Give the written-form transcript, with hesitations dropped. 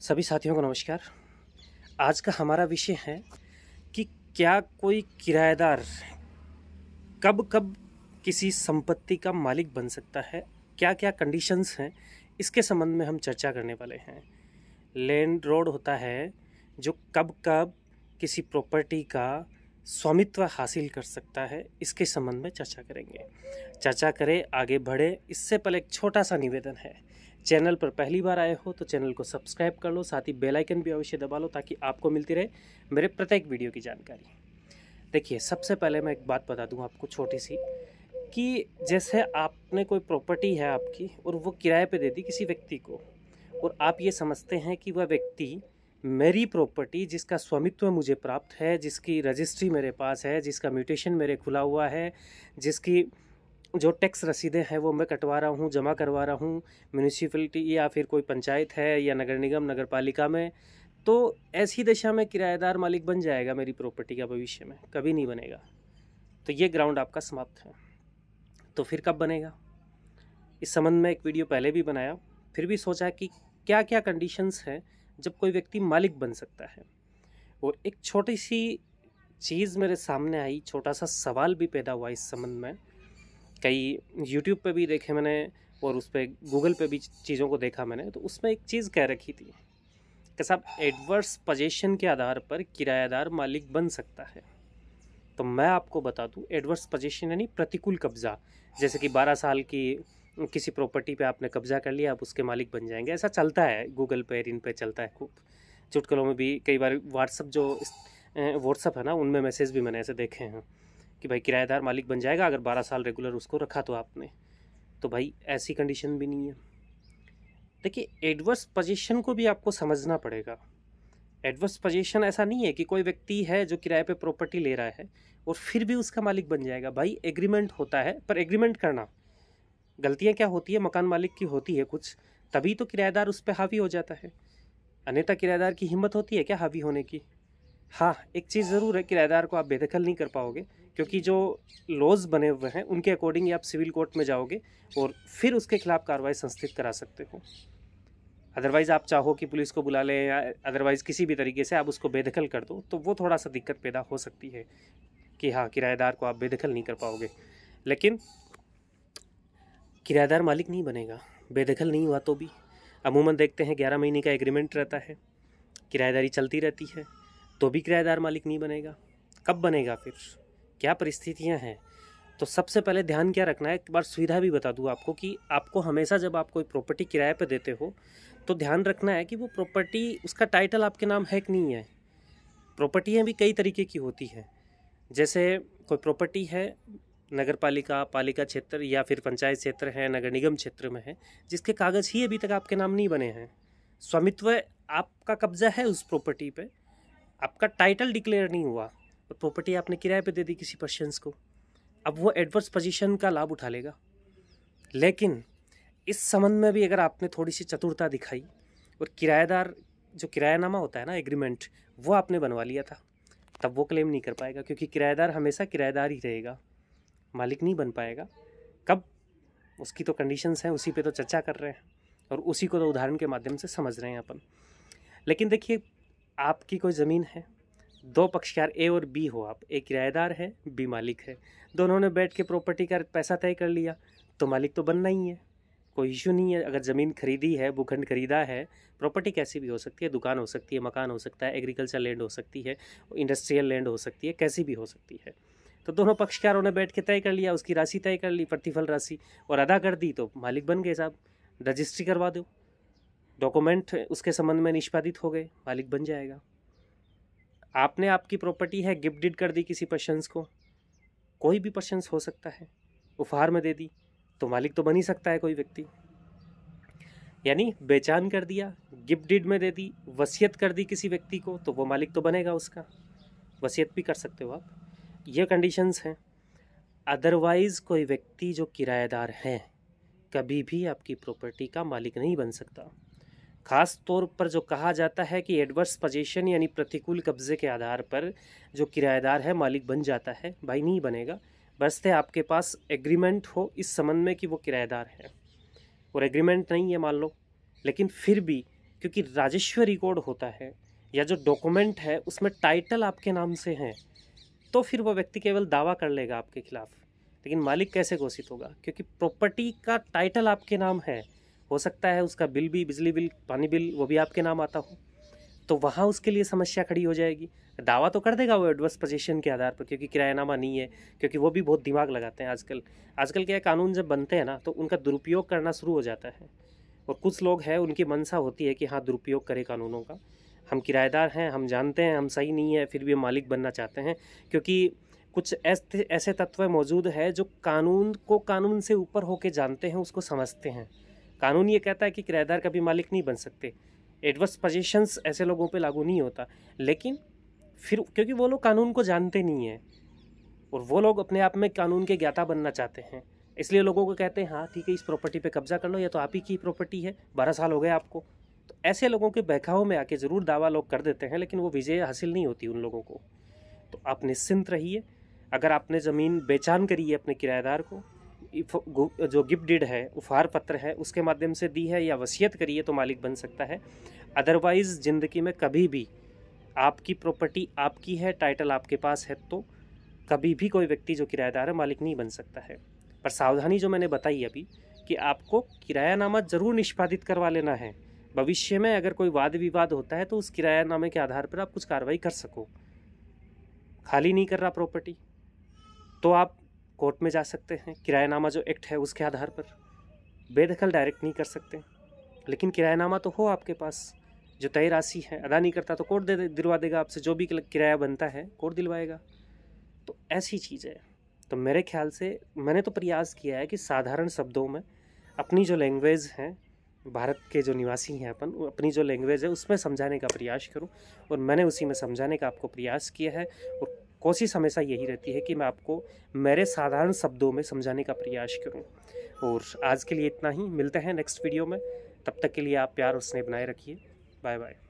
सभी साथियों को नमस्कार। आज का हमारा विषय है कि क्या कोई किराएदार कब कब किसी संपत्ति का मालिक बन सकता है, क्या क्या कंडीशंस हैं, इसके संबंध में हम चर्चा करने वाले हैं। लैंड रोड होता है जो कब कब किसी प्रॉपर्टी का स्वामित्व हासिल कर सकता है, इसके संबंध में चर्चा करेंगे। चर्चा करें, आगे बढ़े इससे पहले एक छोटा सा निवेदन है। चैनल पर पहली बार आए हो तो चैनल को सब्सक्राइब कर लो, साथ ही बेल आइकन भी अवश्य दबा लो ताकि आपको मिलती रहे मेरे प्रत्येक वीडियो की जानकारी। देखिए, सबसे पहले मैं एक बात बता दूं आपको छोटी सी, कि जैसे आपने कोई प्रॉपर्टी है आपकी और वो किराए पे दे दी किसी व्यक्ति को, और आप ये समझते हैं कि वह व्यक्ति मेरी प्रॉपर्टी जिसका स्वामित्व मुझे प्राप्त है, जिसकी रजिस्ट्री मेरे पास है, जिसका म्यूटेशन मेरे खुला हुआ है, जिसकी जो टैक्स रसीदें हैं वो मैं कटवा रहा हूँ, जमा करवा रहा हूँ म्यूनिसिपैलिटी या फिर कोई पंचायत है या नगर निगम नगर पालिका में, तो ऐसी दशा में किराएदार मालिक बन जाएगा मेरी प्रॉपर्टी का? भविष्य में कभी नहीं बनेगा। तो ये ग्राउंड आपका समाप्त है। तो फिर कब बनेगा? इस संबंध में एक वीडियो पहले भी बनाया, फिर भी सोचा कि क्या क्या कंडीशंस हैं जब कोई व्यक्ति मालिक बन सकता है। और एक छोटी सी चीज़ मेरे सामने आई, छोटा सा सवाल भी पैदा हुआ इस संबंध में। कई यूट्यूब पे भी देखे मैंने और उस पर गूगल पे भी चीज़ों को देखा मैंने, तो उसमें एक चीज़ कह रखी थी कि साहब एडवर्स पोजीशन के आधार पर किराएदार मालिक बन सकता है। तो मैं आपको बता दूं, एडवर्स पोजीशन यानी प्रतिकूल कब्जा। जैसे कि 12 साल की किसी प्रॉपर्टी पे आपने कब्जा कर लिया, आप उसके मालिक बन जाएंगे। ऐसा चलता है, गूगल पे इन पे चलता है खूब। चुटकुलों में भी कई बार व्हाट्सअप है ना, उनमें मैसेज भी मैंने ऐसे देखे हैं कि भाई किराएदार मालिक बन जाएगा अगर 12 साल रेगुलर उसको रखा तो आपने। तो भाई ऐसी कंडीशन भी नहीं है। देखिए, एडवर्स पोजीशन को भी आपको समझना पड़ेगा। एडवर्स पोजीशन ऐसा नहीं है कि कोई व्यक्ति है जो किराए पे प्रॉपर्टी ले रहा है और फिर भी उसका मालिक बन जाएगा। भाई एग्रीमेंट होता है, पर एग्रीमेंट करना, गलतियां क्या होती है मकान मालिक की होती है कुछ, तभी तो किराएदार उस पर हावी हो जाता है। अन्यथा किराएदार की हिम्मत होती है क्या हावी होने की? हाँ, एक चीज़ ज़रूर है, किराएदार को आप बेदखल नहीं कर पाओगे, क्योंकि जो लॉज बने हुए हैं उनके अकॉर्डिंग आप सिविल कोर्ट में जाओगे और फिर उसके खिलाफ कार्रवाई संस्थित करा सकते हो। अदरवाइज़ आप चाहो कि पुलिस को बुला लें या अदरवाइज़ किसी भी तरीके से आप उसको बेदखल कर दो, तो वो थोड़ा सा दिक्कत पैदा हो सकती है कि हाँ, किराएदार को आप बेदखल नहीं कर पाओगे। लेकिन किराएदार मालिक नहीं बनेगा, बेदखल नहीं हुआ तो भी। अमूमन देखते हैं 11 महीने का एग्रीमेंट रहता है, किराएदारी चलती रहती है, तो भी किराएदार मालिक नहीं बनेगा। कब बनेगा फिर? क्या परिस्थितियां हैं? तो सबसे पहले ध्यान क्या रखना है, एक बार सुविधा भी बता दूं आपको कि आपको हमेशा जब आप कोई प्रॉपर्टी किराए पर देते हो तो ध्यान रखना है कि वो प्रॉपर्टी, उसका टाइटल आपके नाम है कि नहीं है। प्रॉपर्टियाँ भी कई तरीके की होती हैं। जैसे कोई प्रॉपर्टी है नगर पालिका, पालिका क्षेत्र या फिर पंचायत क्षेत्र है, नगर निगम क्षेत्र में है, जिसके कागज़ ही अभी तक आपके नाम नहीं बने हैं। स्वामित्व, आपका कब्जा है उस प्रॉपर्टी पे, आपका टाइटल डिक्लेयर नहीं हुआ और प्रॉपर्टी आपने किराए पे दे दी किसी पर्सन्स को। अब वो एडवर्स पोजीशन का लाभ उठा लेगा। लेकिन इस संबंध में भी अगर आपने थोड़ी सी चतुरता दिखाई और किराएदार जो किरायानामा होता है ना, एग्रीमेंट, वो आपने बनवा लिया था, तब वो क्लेम नहीं कर पाएगा, क्योंकि किराएदार हमेशा किराएदार ही रहेगा, मालिक नहीं बन पाएगा। कब? उसकी तो कंडीशंस हैं, उसी पे तो चर्चा कर रहे हैं और उसी को तो उदाहरण के माध्यम से समझ रहे हैं अपन। लेकिन देखिए, आपकी कोई ज़मीन है, दो पक्षकार ए और बी हो आप, ए किराएदार है, बी मालिक है, दोनों ने बैठ के प्रॉपर्टी का पैसा तय कर लिया, तो मालिक तो बनना ही है, कोई इशू नहीं है। अगर ज़मीन खरीदी है, भूखंड खरीदा है, प्रॉपर्टी कैसी भी हो सकती है, दुकान हो सकती है, मकान हो सकता है, एग्रीकल्चर लैंड हो सकती है, इंडस्ट्रियल लैंड हो सकती है, कैसी भी हो सकती है। तो दोनों पक्षकारों ने बैठ के तय कर लिया, उसकी राशि तय कर ली, प्रतिफल राशि, और अदा कर दी, तो मालिक बन गए साहब। रजिस्ट्री करवा दो, डॉक्यूमेंट उसके संबंध में निष्पादित हो गए, मालिक बन जाएगा। आपने आपकी प्रॉपर्टी है गिफ्ट डीड कर दी किसी पर्सन्स को, कोई भी पर्सन्स हो सकता है, उपहार में दे दी, तो मालिक तो बन ही सकता है कोई व्यक्ति। यानी बेचान कर दिया, गिफ्ट डीड में दे दी, वसीयत कर दी किसी व्यक्ति को, तो वो मालिक तो बनेगा उसका, वसीयत भी कर सकते हो आप। ये कंडीशंस हैं। अदरवाइज़ कोई व्यक्ति जो किराएदार है कभी भी आपकी प्रॉपर्टी का मालिक नहीं बन सकता। ख़ास तौर पर जो कहा जाता है कि एडवर्स पोजीशन यानी प्रतिकूल कब्जे के आधार पर जो किराएदार है मालिक बन जाता है, भाई नहीं बनेगा। बसते आपके पास एग्रीमेंट हो इस संबंध में कि वो किराएदार है, और एग्रीमेंट नहीं है मान लो, लेकिन फिर भी क्योंकि राजस्व रिकॉर्ड होता है या जो डॉक्यूमेंट है उसमें टाइटल आपके नाम से है, तो फिर वो व्यक्ति केवल दावा कर लेगा आपके खिलाफ। लेकिन मालिक कैसे घोषित होगा? क्योंकि प्रॉपर्टी का टाइटल आपके नाम है, हो सकता है उसका बिल भी, बिजली बिल, पानी बिल, वो भी आपके नाम आता हो, तो वहाँ उसके लिए समस्या खड़ी हो जाएगी। दावा तो कर देगा वो एडवर्स पोजीशन के आधार पर, क्योंकि किरायानामा नहीं है, क्योंकि वो भी बहुत दिमाग लगाते हैं आजकल क्या कानून जब बनते हैं ना तो उनका दुरुपयोग करना शुरू हो जाता है। और कुछ लोग हैं उनकी मंशा होती है कि हाँ दुरुपयोग करें कानूनों का। हम किराएदार हैं, हम जानते हैं हम सही नहीं है, फिर भी हम मालिक बनना चाहते हैं, क्योंकि कुछ ऐसे तत्व मौजूद है जो कानून को कानून से ऊपर होके जानते हैं, उसको समझते हैं। कानून ये कहता है कि किराएदार कभी मालिक नहीं बन सकते, एडवर्स पोजीशंस ऐसे लोगों पे लागू नहीं होता। लेकिन फिर क्योंकि वो लोग कानून को जानते नहीं हैं और वो लोग अपने आप में कानून के ज्ञाता बनना चाहते हैं, इसलिए लोगों को कहते हैं हाँ ठीक है इस प्रॉपर्टी पे कब्जा कर लो, या तो आप ही की प्रॉपर्टी है, 12 साल हो गए आपको। तो ऐसे लोगों के बहकावे में आके ज़रूर दावा लोग कर देते हैं, लेकिन वो विजय हासिल नहीं होती उन लोगों को। तो आप निश्चिंत रहिए, अगर आपने ज़मीन बेचान करी है अपने किराएदार को, जो गिफ्ट डीड है, उपहार पत्र है, उसके माध्यम से दी है या वसीयत करी है, तो मालिक बन सकता है। अदरवाइज़ ज़िंदगी में कभी भी आपकी प्रॉपर्टी आपकी है, टाइटल आपके पास है, तो कभी भी कोई व्यक्ति जो किराएदार है मालिक नहीं बन सकता है। पर सावधानी जो मैंने बताई अभी कि आपको किरायानामा ज़रूर निष्पादित करवा लेना है। भविष्य में अगर कोई वाद विवाद होता है तो उस किरायानामे के आधार पर आप कुछ कार्रवाई कर सको। खाली नहीं कर रहा प्रॉपर्टी तो आप कोर्ट में जा सकते हैं, किरायानामा जो एक्ट है उसके आधार पर। बेदखल डायरेक्ट नहीं कर सकते, लेकिन किरायानामा तो हो आपके पास, जो तय राशि है अदा नहीं करता तो कोर्ट दिलवा देगा आपसे, जो भी किराया बनता है कोर्ट दिलवाएगा। तो ऐसी चीज़ है। तो मेरे ख्याल से मैंने तो प्रयास किया है कि साधारण शब्दों में अपनी जो लैंग्वेज है, भारत के जो निवासी हैं अपन, अपनी जो लैंग्वेज है उसमें समझाने का प्रयास करूं, और मैंने उसी में समझाने का आपको प्रयास किया है। और कोशिश हमेशा यही रहती है कि मैं आपको मेरे साधारण शब्दों में समझाने का प्रयास करूं। और आज के लिए इतना ही, मिलते हैं नेक्स्ट वीडियो में। तब तक के लिए आप प्यार और स्नेह बनाए रखिए। Bye bye.